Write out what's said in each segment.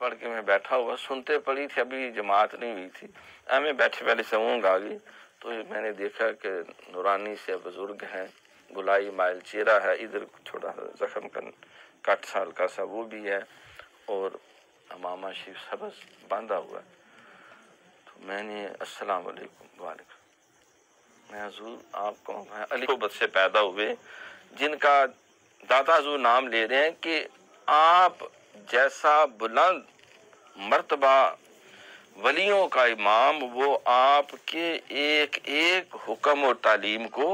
पढ़ के मैं बैठा हुआ, सुनते पड़ी थी, अभी जमात नहीं हुई थी। मैं बैठे पहले से ऊँग आ गई, तो मैंने देखा कि नूरानी से बुजुर्ग हैं, गुलाई माइल चेहरा है, इधर छोटा जख्म का कट साल का सा वो भी है, और अमामा शिव सबस बांधा हुआ है। तो मैंने अस्सलाम वालेकुम, वालेकुम। मैं हुजूर आप कौन हैं? अली सोबत से पैदा हुए, जिनका दाता हुजूर नाम ले रहे हैं कि आप जैसा बुलंद मर्तबा वलियों का इमाम, वो आपके एक एक हुक्म और तालीम को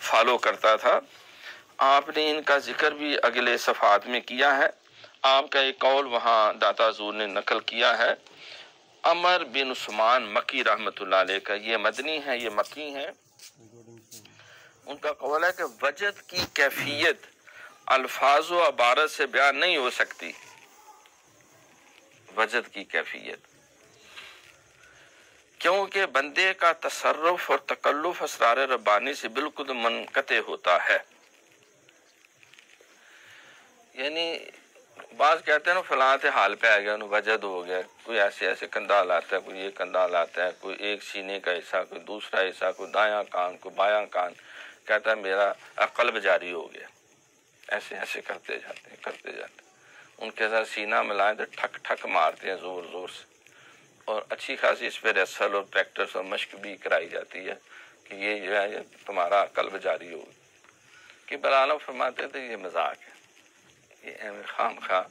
फॉलो करता था। आपने इनका जिक्र भी अगले सफ़ात में किया है। आपका एक कौल वहाँ दाता हुजूर ने नकल किया है, अमर बिन उस्मान मकी रहमतुल्लाह अलैह का। ये मदनी है, ये मकी है। उनका कौल है कि वजद की कैफियत अल्फाज व अबारत से बयान नहीं हो सकती। वजद की कैफियत, क्योंकि बंदे का तसर्रुफ और तकल्लुफ असरार रब्बानी से बिल्कुल मुनक़ते होता है। यानी बात कहते हैं ना, फलां हाल पे आ गया, वजद हो गया। कोई ऐसे ऐसे कंधाल आता है, कोई ये कंधाल आता है, कोई एक सीने का हिस्सा, कोई दूसरा हिस्सा, कोई दायां कान, कोई बायां कान, कहता है मेरा अक्ल जारी हो गया। ऐसे ऐसे करते जाते हैं, करते जाते हैं। उनके साथ सीना मिलाएं तो ठक ठक मारते हैं जोर जोर से, और अच्छी खासी इस पर रेसल और प्रैक्टिस और मश्क भी कराई जाती है कि ये जो है तुम्हारा अक्ल जारी होगी। कि बलाना फरमाते थे ये मजाक है, ये खाम खा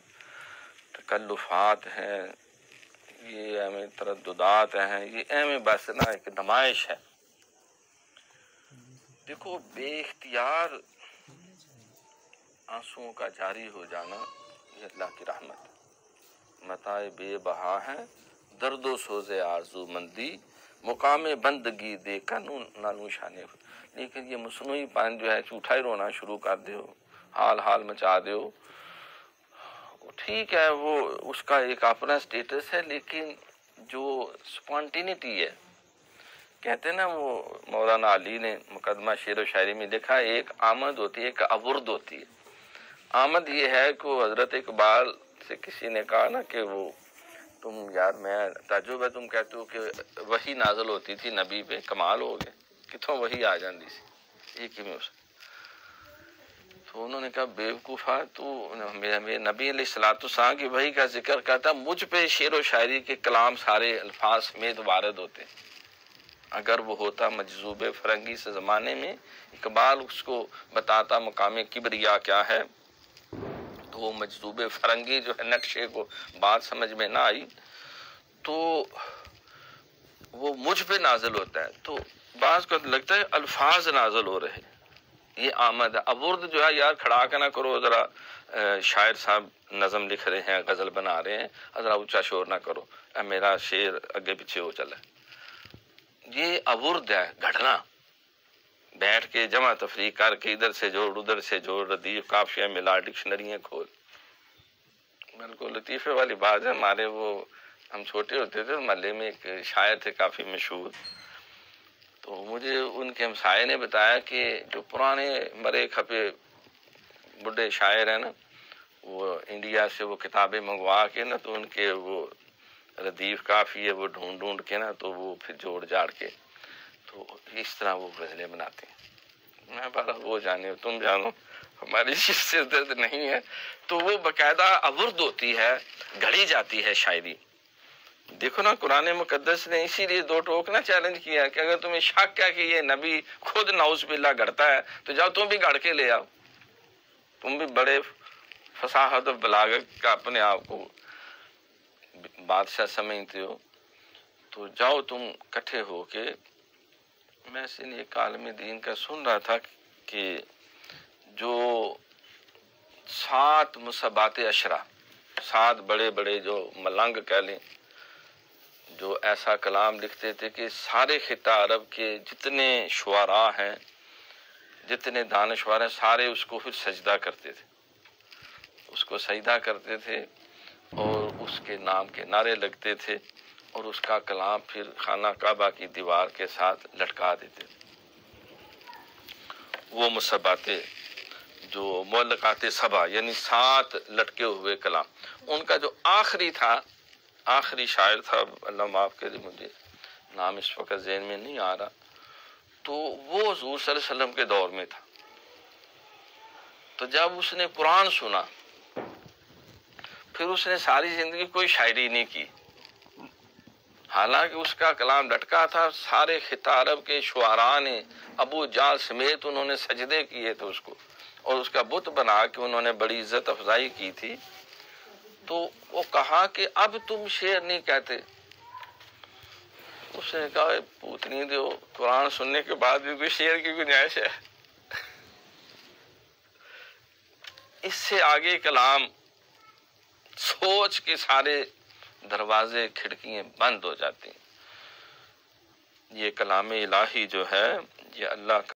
तकल्लुफात हैं, ये हमें तरद्दुदात हैं, ये हमें बस ना एक नुमाइश है। देखो, बेइख्तियार आंसुओं का जारी हो जाना ये अल्लाह की रहमत, मताए बेबहा है, दर्दो सोज़े आरज़ू मंदी, मुकामे बंदगी दे कानून नानू शाने। लेकिन ये मसनूई पान जो है, झूठा ही रोना शुरू कर दो, हाल हाल मचा दो, ठीक है, वो उसका एक अपना स्टेटस है। लेकिन जो स्पॉन्टेनिटी है, कहते हैं ना, वो मौलाना अली ने मुकदमा शेर व शायरी में लिखा, एक आमद होती है, एक अवुर्द होती है। आमद ये है कि हजरत इकबाल से किसी ने कहा ना कि वो तुम यार, मैं ताजुब है, तुम कहते हो कि वही नाजल होती थी नबी पे, कमाल हो गए, कितों वही आ जाती सी एक ही में उसे। तो उन्होंने कहा बेवकूफ़ा, तो मेरे नबी अलैहिस्सलाम की वही का जिक्र करता, मुझ पे शेर व शायरी के कलाम सारे अल्फाज समेत वारद होते। अगर वो होता मजजूब फरंगी से ज़माने में, इकबाल उसको बताता मकाम किबरिया क्या है, तो वो मजजूब फरंगी जो है नक्शे को बात समझ में ना आई, तो वो मुझ पे नाजिल होता है। तो बाज को लगता है अल्फाज नाजिल हो रहे, ये आमद है। अवुर्द जो है यार, खड़ा के ना करो ज़रा, शायर साहब नज़म लिख रहे हैं, गज़ल बना रहे हैं, ज़रा ऊंचा शोर ना करो, मेरा शेर आगे पीछे हो चला। ये अवुर्द है, घटना। बैठ के जमा तफरी करके इधर से जोड़ उधर से जोड़, रदीफ काफिया मिला, डिक्शनरियाँ खोल। बिल्कुल लतीफ़े वाली बात है। हमारे वो, हम छोटे होते थे, महल्ले में एक शायर थे काफ़ी मशहूर, तो मुझे उनके हमसाये ने बताया कि जो पुराने मरे खपे बुढ़े शायर हैं ना, वो इंडिया से वो किताबें मंगवा के ना, तो उनके वो रदीफ काफ़ी है वो ढूंढ ढूंढ के ना, तो वो फिर जोड़ जाड़ के तो इस तरह वो गज़लें बनाते हैं। मैं बारा वो जाने तुम जानो, हमारी सिर दर्द नहीं है। तो वो बाकायदा अवुर्द होती है, घड़ी जाती है शायरी। देखो ना, कुरान मुकद्दस ने इसीलिए दो टोक ना चैलेंज किया कि अगर तुम्हें शक है कि ये नबी खुद नाउज़ुबिल्लाह गढ़ता है, तो जाओ तुम भी गढ़ के ले आओ। तुम भी बड़े फसाहत और बलागत का अपने आप को बादशाह समझते हो, तो जाओ तुम इकट्ठे हो के। मैं इसलिए कालम दीन का सुन रहा था कि जो 7 मुसब्बात अशरा, 7 बड़े बड़े जो मलंग कह लें, जो ऐसा कलाम लिखते थे कि सारे खिता अरब के जितने शुआरा हैं, जितने दानश्वर हैं, सारे उसको फिर सजदा करते थे, उसको सजदा करते थे और उसके नाम के नारे लगते थे, और उसका कलाम फिर खाना काबा की दीवार के साथ लटका देते थे। वो मुसब्बाते जो मुअल्लकात सबा, यानी 7 लटके हुए कलाम, उनका जो आखिरी था, आखिरी शायर था, अल्लाह माफ़ करे मुझे नाम इस वक्त ज़हन में नहीं आ रहा, तो वो हुज़ूर सल्लल्लाहु अलैहि वसल्लम के दौर में था। तो जब उसने कुरान सुना, फिर उसने सारी ज़िंदगी कोई शायरी नहीं की, हालांकि उसका कलाम लटका था। सारे खिता अरब के शुआरा ने, अबू जाल समेत उन्होंने सजदे किए थे उसको, और उसका बुत बना के उन्होंने बड़ी इज्जत अफजाई की थी। तो वो कहा कि अब तुम शेर नहीं कहते। उसने कहा पूतनी दो, कुरान सुनने के बाद भी कोई शेर की गुंजाइश है? इससे आगे कलाम सोच के सारे दरवाजे खिड़कियां बंद हो जाती हैं। ये कलाम इलाही जो है, ये अल्लाह का